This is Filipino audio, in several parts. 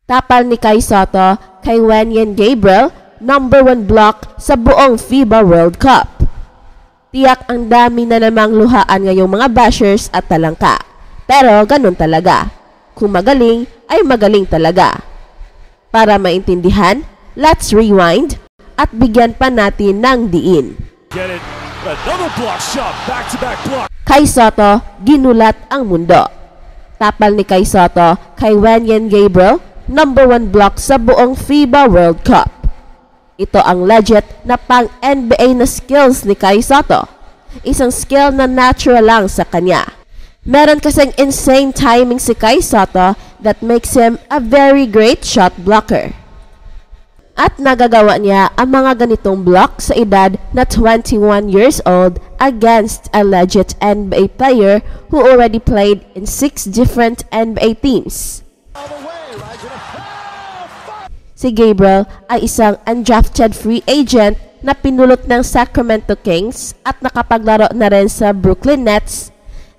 Tapal ni Kai Sotto kay Wenyen Gabriel, #1 block sa buong FIBA World Cup. Tiyak ang dami na namang luhaan ngayong mga bashers at talangka. Pero ganun talaga. Kung magaling, ay magaling talaga. Para maintindihan, let's rewind at bigyan pa natin ng diin. Get it. Another block shot. Back-to-back block. Kai Sotto, ginulat ang mundo. Tapal ni Kai Sotto kay Wenyen Gabriel, #1 block sa buong FIBA World Cup. Ito ang legit na pang-NBA na skills ni Kai Sotto. Isang skill na natural lang sa kanya. Meron kasing insane timing si Kai Sotto that makes him a very great shot blocker. At nagagawa niya ang mga ganitong block sa edad na 21 years old against a legit NBA player who already played in 6 different NBA teams. Si Gabriel ay isang undrafted free agent na pinulot ng Sacramento Kings at nakapaglaro na rin sa Brooklyn Nets,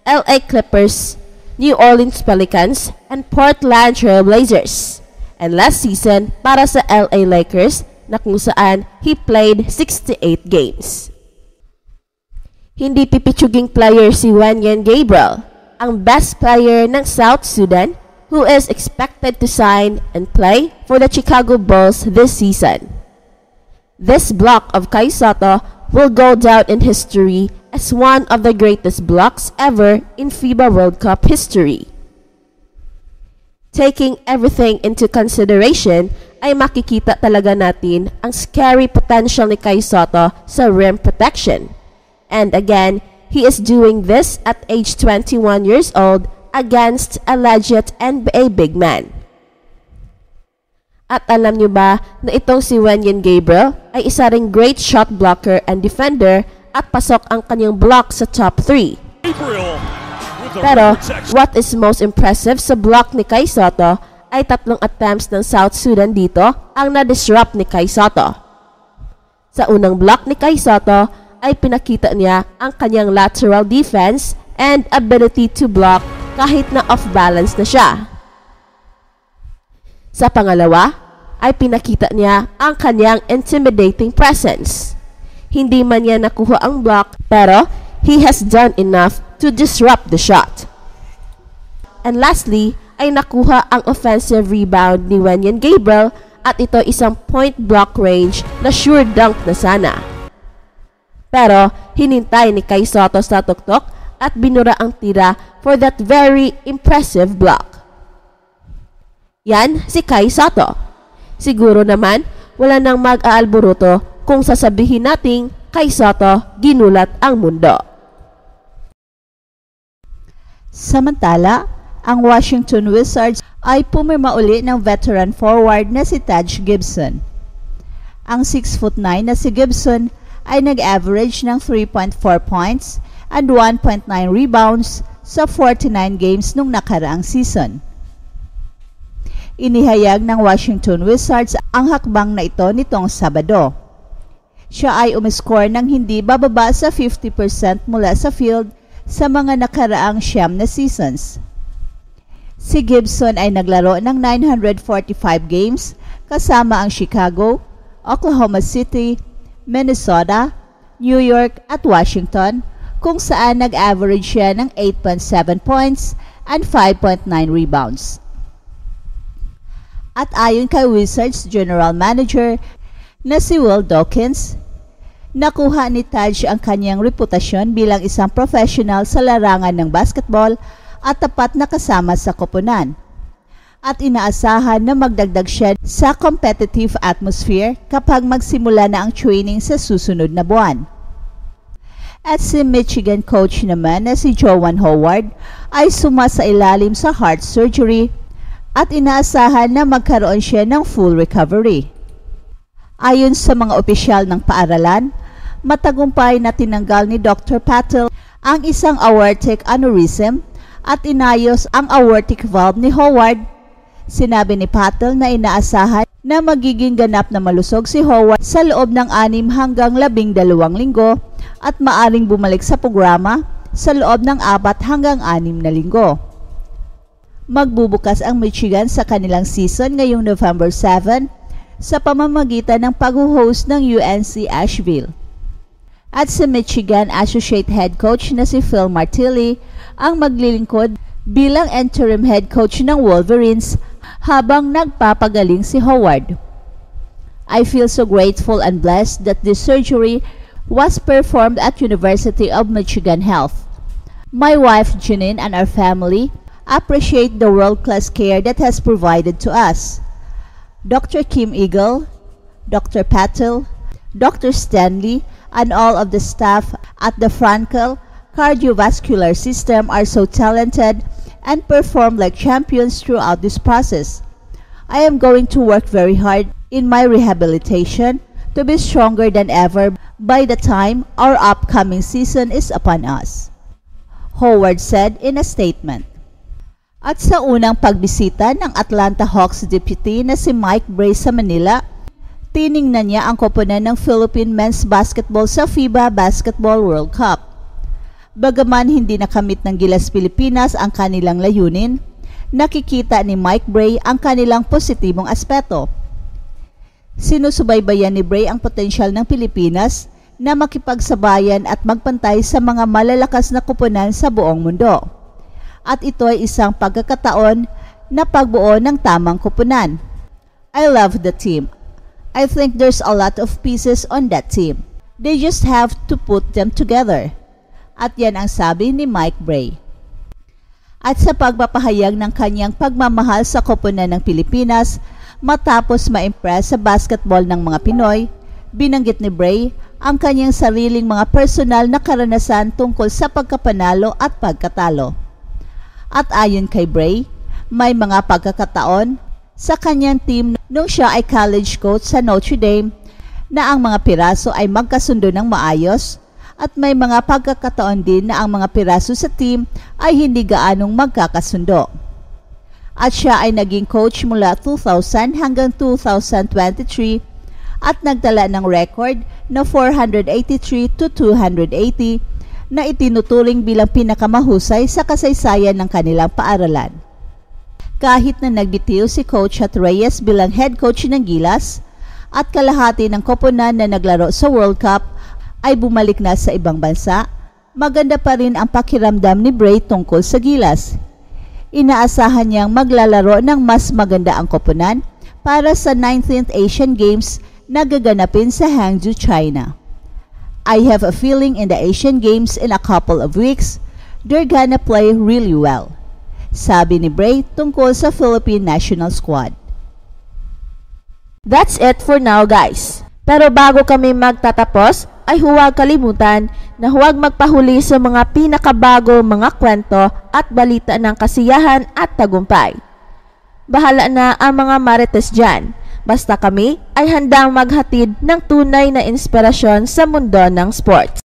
LA Clippers, New Orleans Pelicans, and Portland Trail Blazers. And last season para sa LA Lakers na kung saan he played 68 games. Hindi pipitsuging player si Wenyen Gabriel, ang best player ng South Sudan who is expected to sign and play for the Chicago Bulls this season. This block of Kai Sotto will go down in history as one of the greatest blocks ever in FIBA World Cup history. Taking everything into consideration, ay makikita talaga natin ang scary potential ni Kai Sotto sa rim protection. And again, he is doing this at age 21 years old against a legit NBA big man. At alam nyo ba na itong si Wenyen Gabriel ay isa ring great shot blocker and defender at pasok ang kanyang block sa top 3. Pero what is most impressive sa block ni Kai Sotto ay 3 attempts ng South Sudan dito ang na-disrupt ni Kai Sotto. Sa unang block ni Kai Sotto ay pinakita niya ang kanyang lateral defense and ability to block kahit na off-balance na siya. Sa pangalawa, ay pinakita niya ang kanyang intimidating presence. Hindi man niya nakuha ang block, pero he has done enough to disrupt the shot. And lastly, ay nakuha ang offensive rebound ni Wenyen Gabriel at ito isang point block range na sure dunk na sana. Pero hinintay ni Kai Sotto sa tuktok at binura ang tira for that very impressive block. Yan si Kai Sotto. Siguro naman wala nang mag-aalburuto kung sasabihin nating Kai Sotto ginulat ang mundo. Samantala, ang Washington Wizards ay pumirma uli ng veteran forward na si Taj Gibson. Ang 6'9" na si Gibson ay nag-average ng 3.4 points and 1.9 rebounds sa 49 games nung nakaraang season. Inihayag ng Washington Wizards ang hakbang na ito nitong Sabado. Siya ay umiscore ng hindi bababa sa 50% mula sa field sa mga nakaraang 9 na seasons. Si Gibson ay naglaro ng 945 games kasama ang Chicago, Oklahoma City, Minnesota, New York at Washington, kung saan nag-average siya ng 8.7 points and 5.9 rebounds. At ayon kay Wizards General Manager na si Will Dawkins, nakuha ni Taj ang kanyang reputasyon bilang isang professional sa larangan ng basketball at tapat na kasama sa koponan. At inaasahan na magdagdag siya sa competitive atmosphere kapag magsimula na ang training sa susunod na buwan. At si Michigan coach naman na si Juwan Howard ay sumasailalim sa heart surgery at inaasahan na magkaroon siya ng full recovery. Ayon sa mga opisyal ng paaralan, matagumpay na tinanggal ni Dr. Patel ang isang aortic aneurysm at inayos ang aortic valve ni Howard. Sinabi ni Patel na inaasahan na magiging ganap na malusog si Howard sa loob ng 6 hanggang 12 linggo at maaring bumalik sa programa sa loob ng 4 hanggang 6 na linggo. Magbubukas ang Michigan sa kanilang season ngayong November 7 sa pamamagitan ng pag-host ng UNC Asheville. At sa Michigan, Associate Head Coach na si Phil Martilli ang maglilingkod bilang interim head coach ng Wolverines habang nagpapagaling si Howard. I feel so grateful and blessed that this surgery was performed at University of Michigan Health. My wife Janine and our family appreciate the world-class care that has provided to us. Dr. Kim Eagle, Dr. Patel, Dr. Stanley, and all of the staff at the Frankel Cardiovascular System are so talented and perform like champions throughout this process. I am going to work very hard in my rehabilitation to be stronger than ever by the time our upcoming season is upon us, Howard said in a statement. At sa unang pagbisita ng Atlanta Hawks deputy na si Mike Brey sa Manila, tiningnan niya ang koponan ng Philippine men's basketball sa FIBA Basketball World Cup. Bagaman hindi nakamit ng Gilas Pilipinas ang kanilang layunin, nakikita ni Mike Brey ang kanilang positibong aspeto. Sinusubaybayan ni Brey ang potensyal ng Pilipinas na makipagsabayan at magpantay sa mga malalakas na koponan sa buong mundo. At ito ay isang pagkakataon na pagbuo ng tamang koponan. I love the team. I think there's a lot of pieces on that team. They just have to put them together. At yan ang sabi ni Mike Brey. At sa pagpapahayag ng kanyang pagmamahal sa koponan ng Pilipinas, matapos ma-impress sa basketball ng mga Pinoy, binanggit ni Brey ang kanyang sariling mga personal na karanasan tungkol sa pagkapanalo at pagkatalo. At ayon kay Brey, may mga pagkakataon sa kanyang team nung siya ay college coach sa Notre Dame na ang mga piraso ay magkasundo ng maayos at may mga pagkakataon din na ang mga piraso sa team ay hindi gaanong magkakasundo. At siya ay naging coach mula 2000 hanggang 2023 at nagtala ng record na 483 to 280 na itinuturing bilang pinakamahusay sa kasaysayan ng kanilang paaralan. Kahit na nagbitiw si Coach Chat Reyes bilang head coach ng Gilas at kalahati ng koponan na naglaro sa World Cup ay bumalik na sa ibang bansa, maganda pa rin ang pakiramdam ni Brey tungkol sa Gilas. Inaasahan niyang maglalaro ng mas maganda ang koponan para sa 19th Asian Games na gaganapin sa Hangzhou, China. I have a feeling in the Asian Games in a couple of weeks, they're gonna play really well, sabi ni Brey tungkol sa Philippine National Squad. That's it for now, guys. Pero bago kami magtatapos, ay huwag kalimutan na huwag magpahuli sa mga pinakabago mga kwento at balita ng kasiyahan at tagumpay. Bahala na ang mga marites dyan. Basta kami ay handang maghatid ng tunay na inspirasyon sa mundo ng sports.